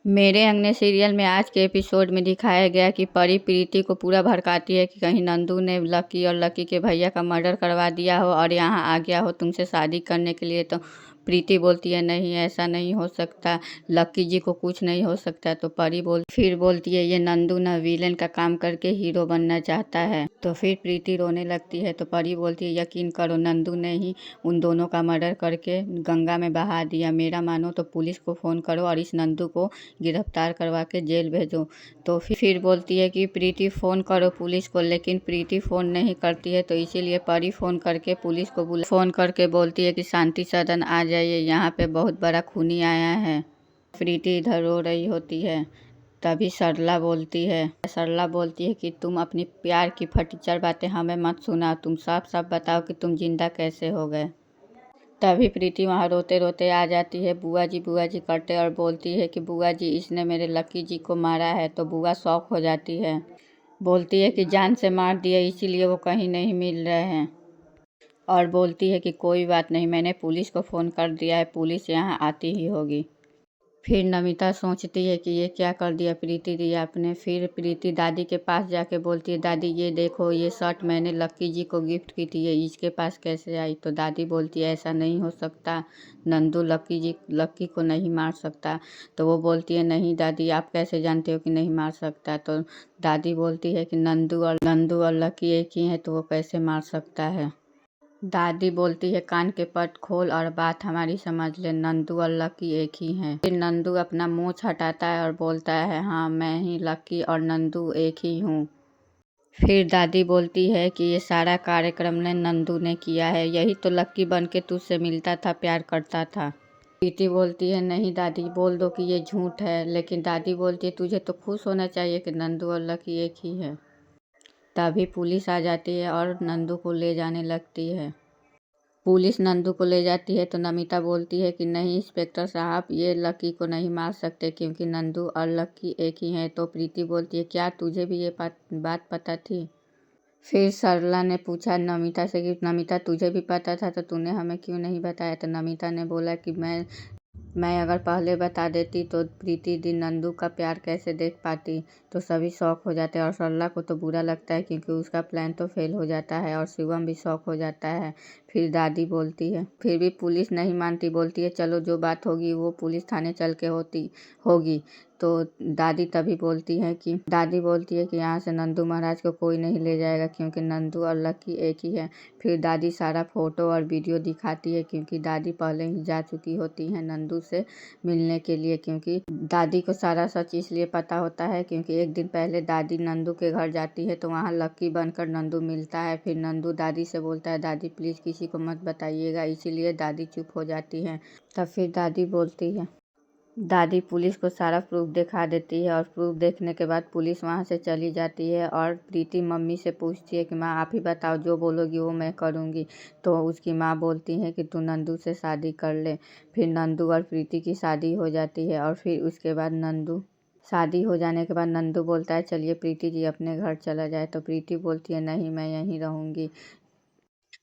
मेरे अंगने सीरियल में आज के एपिसोड में दिखाया गया कि परी प्रीति को पूरा भड़काती है कि कहीं नंदू ने लकी और लकी के भैया का मर्डर करवा दिया हो और यहाँ आ गया हो तुमसे शादी करने के लिए। तो प्रीति बोलती है नहीं, ऐसा नहीं हो सकता, लकी जी को कुछ नहीं हो सकता। तो परी फिर बोलती है ये नंदू न विलेन का काम करके हीरो बनना चाहता है। तो फिर प्रीति रोने लगती है। तो परी बोलती है यकीन करो, नंदू ने ही उन दोनों का मर्डर करके गंगा में बहा दिया। मेरा मानो तो पुलिस को फ़ोन करो और इस नंदू को गिरफ्तार करवा के जेल भेजो। तो फिर बोलती है कि प्रीति फ़ोन करो पुलिस को, लेकिन प्रीति फ़ोन नहीं करती है। तो इसीलिए परी फ़ोन करके पुलिस को फ़ोन करके बोलती है कि शांति सदन आ जाइए, यहाँ पे बहुत बड़ा खूनी आया है। प्रीति इधर रो रही होती है। तभी सरला बोलती है कि तुम अपनी प्यार की फटीचर बातें हमें मत सुनाओ, तुम साफ साफ बताओ कि तुम जिंदा कैसे हो गए। तभी प्रीति वहाँ रोते रोते आ जाती है, बुआ जी करते, और बोलती है कि बुआ जी इसने मेरे लकी जी को मारा है। तो बुआ शॉक हो जाती है, बोलती है कि जान से मार दिया इसीलिए वो कहीं नहीं मिल रहे हैं। और बोलती है कि कोई बात नहीं, मैंने पुलिस को फ़ोन कर दिया है, पुलिस यहाँ आती ही होगी। फिर नमिता सोचती है कि ये क्या कर दिया प्रीति दी आपने। फिर प्रीति दादी के पास जाके बोलती है दादी ये देखो, ये शर्ट मैंने लक्की जी को गिफ्ट की थी, ये इसके पास कैसे आई। तो दादी बोलती है ऐसा नहीं हो सकता, नंदू लक्की को नहीं मार सकता। तो वो बोलती है नहीं दादी, आप कैसे जानते हो कि नहीं मार सकता। तो दादी बोलती है कि नंदू और लक्की एक ही हैं, तो वो कैसे मार सकता है। दादी बोलती है कान के पट खोल और बात हमारी समझ ले, नंदू और लकी एक ही हैं। फिर नंदू अपना मूंछ हटाता है और बोलता है हाँ मैं ही लकी और नंदू एक ही हूँ। फिर दादी बोलती है कि ये सारा कार्यक्रम ने नंदू ने किया है, यही तो लक्की बन के तुझसे मिलता था, प्यार करता था। प्रीति बोलती है नहीं दादी, बोल दो कि ये झूठ है। लेकिन दादी बोलती है तुझे तो खुश होना चाहिए कि नंदू और लकी एक ही है। तभी पुलिस आ जाती है और नंदू को ले जाने लगती है। पुलिस नंदू को ले जाती है तो नमिता बोलती है कि नहीं इंस्पेक्टर साहब, ये लकी को नहीं मार सकते क्योंकि नंदू और लकी एक ही हैं। तो प्रीति बोलती है क्या तुझे भी ये बात पता थी। फिर सरला ने पूछा नमिता से कि नमिता तुझे भी पता था तो तूने हमें क्यों नहीं बताया। तो नमिता ने बोला कि मैं अगर पहले बता देती तो प्रीति दी नंदू का प्यार कैसे देख पाती। तो सभी शौक हो जाते हैं और सरला को तो बुरा लगता है क्योंकि उसका प्लान तो फेल हो जाता है और शिवम भी शौक हो जाता है। फिर दादी बोलती है, फिर भी पुलिस नहीं मानती, बोलती है चलो जो बात होगी वो पुलिस थाने चल के होगी। तो दादी बोलती है कि यहाँ से नंदू महाराज को कोई नहीं ले जाएगा क्योंकि नंदू और लकी एक ही है। फिर दादी सारा फोटो और वीडियो दिखाती है क्योंकि दादी पहले ही जा चुकी होती है नंदू से मिलने के लिए। क्योंकि दादी को सारा सच इसलिए पता होता है क्योंकि एक दिन पहले दादी नंदू के घर जाती है तो वहाँ लक्की बनकर नंदू मिलता है। फिर नंदू दादी से बोलता है दादी प्लीज़ किसी को मत बताइएगा, इसीलिए दादी चुप हो जाती है। तब फिर दादी पुलिस को सारा प्रूफ दिखा देती है और प्रूफ देखने के बाद पुलिस वहाँ से चली जाती है। और प्रीति मम्मी से पूछती है कि माँ आप ही बताओ, जो बोलोगी वो मैं करूँगी। तो उसकी माँ बोलती है कि तू नंदू से शादी कर ले। फिर नंदू और प्रीति की शादी हो जाती है और फिर उसके बाद शादी हो जाने के बाद नंदू बोलता है चलिए प्रीति जी अपने घर चला जाए। तो प्रीति बोलती है नहीं मैं यहीं रहूँगी।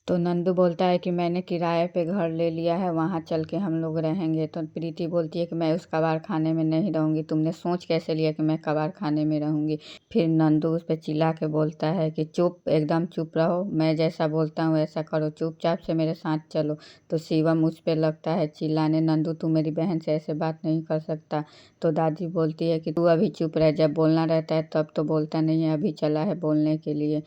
तो नंदू बोलता है कि मैंने किराए पे घर ले लिया है, वहाँ चल के हम लोग रहेंगे। तो प्रीति बोलती है कि मैं उस कबाड़ खाने में नहीं रहूँगी, तुमने सोच कैसे लिया कि मैं कबाड़ खाने में रहूँगी। फिर नंदू उस पर चिल्ला के बोलता है कि चुप, एकदम चुप रहो, मैं जैसा बोलता हूँ ऐसा करो, चुपचाप से मेरे साथ चलो। तो शिवम उस पर लगता है चिल्लाने, नंदू तू मेरी बहन से ऐसे बात नहीं कर सकता। तो दादी बोलती है कि तू अभी चुप रह, जब बोलना रहता है तब तो बोलता नहीं है, अभी चला है बोलने के लिए।